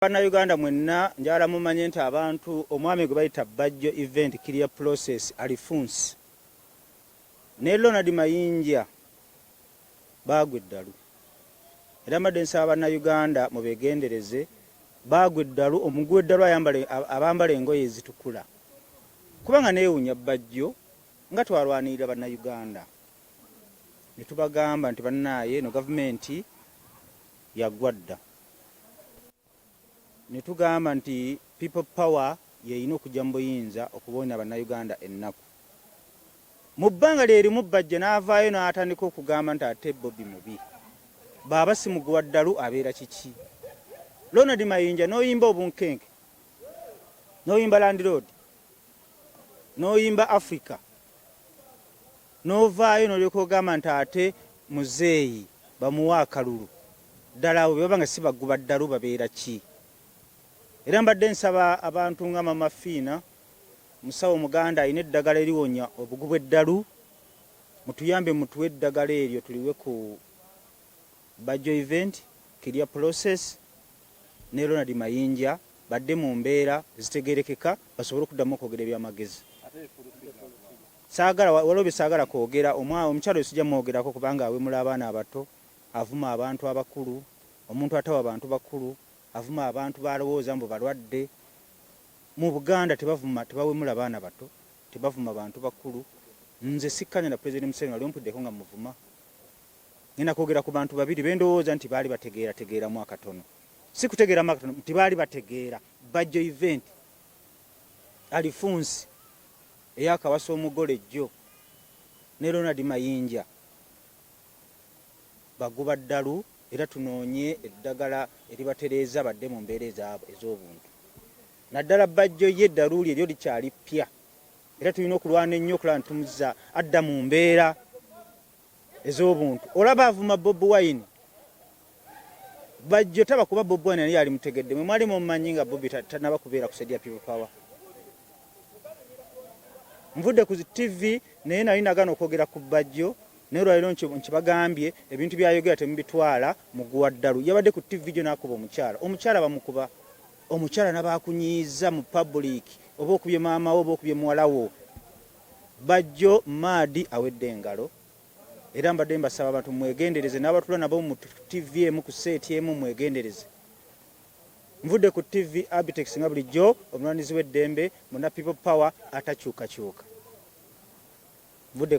Bannayuganda mwenna njala mumanye nti abantu omwami gwe bayita Bajjo event clear process alifunsi ne Ronald Mayinja bagwe eddalu era mbadde nsaba bannayuganda mubegendereze bagwe eddalu omugwe eddalu abambala engoye ezitukula kubanga neewunya Bajjo nga twalwanirira bannayuganda ne tubagamba nti bannaaye no gavumenti yaggwadda ne tugamba nti people power yeyina okujja mu buyinza okubonya bannayuganda ennaku mu bbanga lyerimu Bajjo n'avaayo n'atandika okugamba nti ate Bobi mubi baaba si muguwa ddalu abeera kiki Ronald Mayinja n'oyimba obunkenke n'oyimba Land Road n'oyimba Africa n'ovaayo n'olyoka ogamba nti ate muzeeyi bamuwa akalulu ddala abo baba nga si baguba ddalu babeera ki era mbadde nsaba abantu nga Mama Fiina musawo Muganda ayina eddagala eriwonya obugubu eddalu mutuyambe mutuwe eddagala eryo tuliwe ku Bajjo event clear process ne Ronald Mayinja badde mu mbeera zitegerekeka basobole okuddamu okwogera ebyamagezi saagala walobe saagala kwogera omukyalo sijja mwogerako kubanga awemula abaana abato avuma abantu abakulu omuntu atawa abantu bakulu avuma abantu balowooza mbu balwadde mu Buganda tebawemula baana bato tebavuma bantu bakulu nze sikkanya na President Museveni wali ompuddeko nga muvuma ngenda kwogera ku bantu babiri bendowooza nti baali bategeeramu akatono si kutegeeramu akatono nti baali bategeera Bajjo event alifunsi eyakawasa omugole jjo ne Ronald Mayinja baguba ddalu era tunoonye eddagala eribatereeza badde mu mbeera ez'obuntu naddala Bajjo ye eddalu lye eryo likyali ppya era tulina okulwana ennyo okulaba nti tumuzza adda mu mbeera ez'obuntu olaba avuma Bobi Wine Bajjo taba kuba Bobi Wine yali ali mutegedde mwe mwali mumanyi nga Bobi tanaba kubeera kusaidia people power nvudde ku TV naye nali nagana okwogera ku Bajjo naye olwaliro nkibagambye ebintu byayogera temubitwala muguwa ddalu yabadde ku TV gyo n'akuba omukyala bamukuba omukyala n'abakunyiiza mu public oba okubye maama wo oba okubye muwala wo Bajjo maadi awedde engalo era mbadde mbasaba abantu mwegendereze n'abatula nabo mu TV emu ku seeti emu mwegendereze nvudde ku TV Abitex nga bulijjo omulwanizi w'eddembe muna people power atakyukakyuka nvudde